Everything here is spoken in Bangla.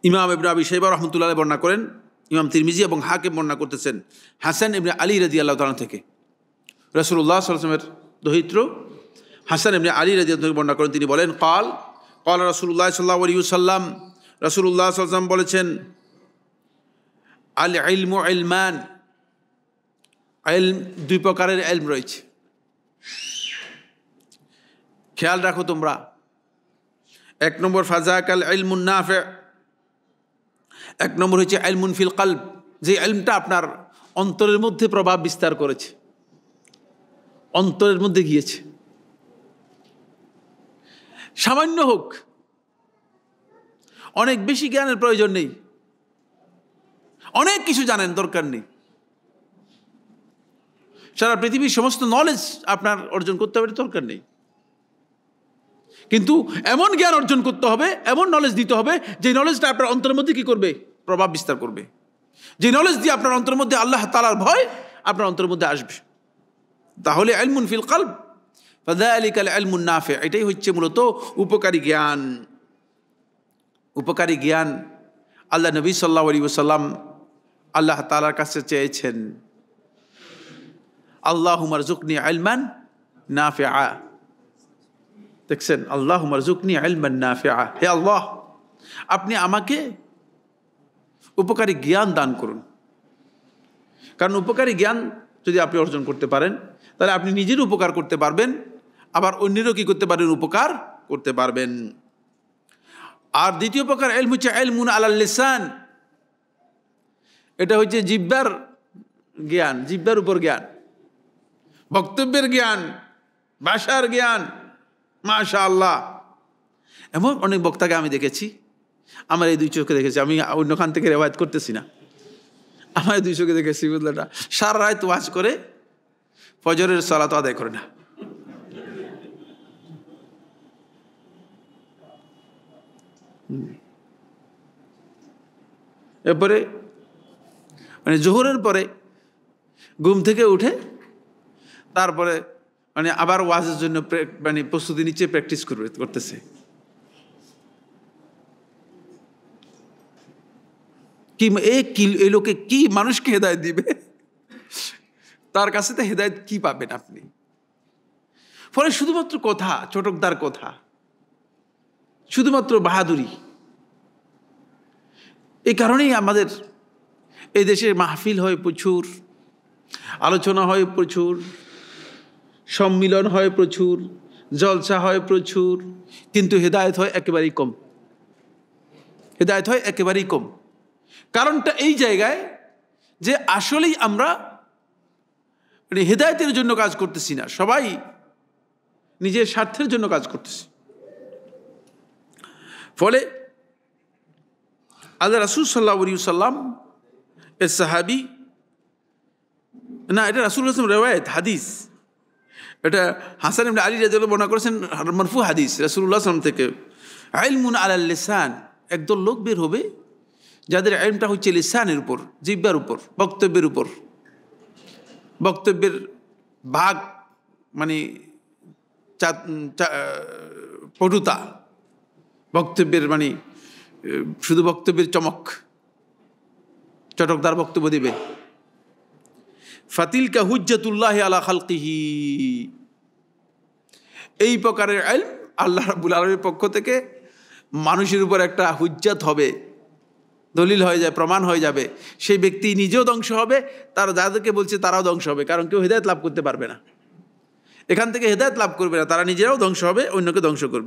ইমাম ইবনে আবি শাইবা রাহমাতুল্লাহ আলাইহি বর্ণনা করেন, ইমাম তিরমিজি এবং হাকিম বর্ণনা করতেছেন হাসান ইবনে আলী রাদিয়াল্লাহু তাআলা থেকে, রাসূলুল্লাহ সাল্লাল্লাহু আলাইহি ওয়াসাল্লামের দহিত্র হাসান ইবনে আলী রাদিয়াল্লাহু তাআলা বর্ণনা করেন, তিনি বলেন ক্বাল রাসূলুল্লাহ সাল্লাল্লাহু আলাইহি ওয়াসাল্লাম, রাসূলুল্লাহ সাল্লাল্লাহু আলাইহি ওয়াসাল্লাম বলেছেন আল ইলমু ইলমান, ইলম দুই প্রকারের ইলম রয়েছে, খেয়াল রাখো তোমরা। এক নম্বর ফাযাকাল ইলমুন নাফি', এক নম্বর হচ্ছে ইলমুন ফিল কলব, যে ইলমটা আপনার অন্তরের মধ্যে প্রভাব বিস্তার করেছে, অন্তরের মধ্যে গিয়েছে, সামান্য হোক, অনেক বেশি জ্ঞানের প্রয়োজন নেই, অনেক কিছু জানেন দরকার নেই, সারা পৃথিবীর সমস্ত নলেজ আপনার অর্জন করতে হবে দরকার নেই, কিন্তু এমন জ্ঞান অর্জন করতে হবে, এমন নলেজ দিতে হবে যে নলেজটা আপনার অন্তরের মধ্যে কি করবে, প্রভাব বিস্তার করবে, যে নলেজ দিয়ে আপনার অন্তরের মধ্যে আল্লাহ তাআলার ভয় আপনার অন্তরের মধ্যে আসবে, তাহলে ইলমুন ফিল কলব ফাযালিকাল ইলমুন নাফি', এটাই হচ্ছে মূলত উপকারী জ্ঞান। উপকারী জ্ঞান আল্লাহ নবী সাল্লাল্লাহু আলাইহি ওয়াসাল্লাম আল্লাহ তাআলার কাছে চেয়েছেন, আল্লাহুম্মা রযুকনি ইলমান নাফি'a, দেখছেন, আল্লাহুম্মা রযুকনি ইলমান নাফি'a, হে আল্লাহ আপনি আমাকে উপকারী জ্ঞান দান করুন। কারণ উপকারী জ্ঞান যদি আপনি অর্জন করতে পারেন তাহলে আপনি নিজের উপকার করতে পারবেন, আবার অন্যেরও কি করতে পারবেন, উপকার করতে পারবেন। আর দ্বিতীয় প্রকার ইলম হচ্ছে ইলমুন আলাল লিসান, এটা হচ্ছে জিহ্বার জ্ঞান, জিহ্বার উপর জ্ঞান, বক্তব্যের জ্ঞান, ভাষার জ্ঞান। মাশাআল্লাহ, এমন অনেক বক্তাকে আমি দেখেছি, আমার এই দুই চোখে দেখেছি, আমি অন্যখান থেকে রেওয়ায়াত করতেছি না, আমার দুই চোখে দেখেছি, বুঝলেন না, সারা রাত ওয়াজ করে ফজরের সালাত আদায় করে না। এরপরে মানে জোহরের পরে ঘুম থেকে উঠে তারপরে মানে আবার ওয়াজের জন্য মানে প্রস্তুতি নিচ্ছে, প্র্যাকটিস করতেছে। কি এই লোকে কি মানুষকে হেদায়েত দিবে, তার কাছে তো হেদায়েত কি পাবেন আপনি? ফলে শুধুমাত্র কথা, চটকদার কথা, শুধুমাত্র বাহাদুরি। এই কারণেই আমাদের এই দেশে মাহফিল হয় প্রচুর, আলোচনা হয় প্রচুর, সম্মিলন হয় প্রচুর, জলসা হয় প্রচুর, কিন্তু হেদায়েত হয় একেবারেই কম, হেদায়েত হয় একেবারেই কম। কারণটা এই জায়গায় যে আসলেই আমরা মানে হেদায়েতের জন্য কাজ করতেছি না, সবাই নিজের স্বার্থের জন্য কাজ করতেছি। ফলে আল্লাহ রাসূল সাল্লাল্লাহু আলাইহি ওয়াসাল্লাম এর সাহাবী, না এটা রাসূলুল্লাহ সাল্লাল্লাহু আলাইহি ওয়াসাল্লাম রিওয়ায়াত হাদিস, এটা হাসান ইবনে আলী রাদিয়াল্লাহু বর্ণনা করেছেন মারফু হাদিস রাসূলুল্লাহ সাল্লাল্লাহু আলাইহি ওয়াসাল্লাম থেকে, ইলমুন আলাল লিসান, একদল লোক বের হবে যাদের ইলমটা হচ্ছে লিসানের উপর, জিহ্বার উপর, বক্তব্যের উপর, বক্তব্যের ভাগ মানে পটুতা, বক্তব্যের মানে শুধু বক্তব্যের চমক, চটকদার বক্তব্য দিবে। ফাতিলকা হুজ্জাতুল্লাহি আলা খালকিহি, এই প্রকারের ইলম আল্লাহ রাব্বুল আলামিনের পক্ষ থেকে মানুষের উপর একটা হুজ্জাত হবে, দলিল হয়ে যায়, প্রমাণ হয়ে যাবে। সেই ব্যক্তি নিজেও ধ্বংস হবে, তার যাদেরকে বলছে তারাও ধ্বংস হবে, কারণ কেউ হেদায়েত লাভ করতে পারবে না, এখান থেকে হেদায়েত লাভ করবে না, তারা নিজেরাও ধ্বংস হবে, অন্যকে ধ্বংস করবে।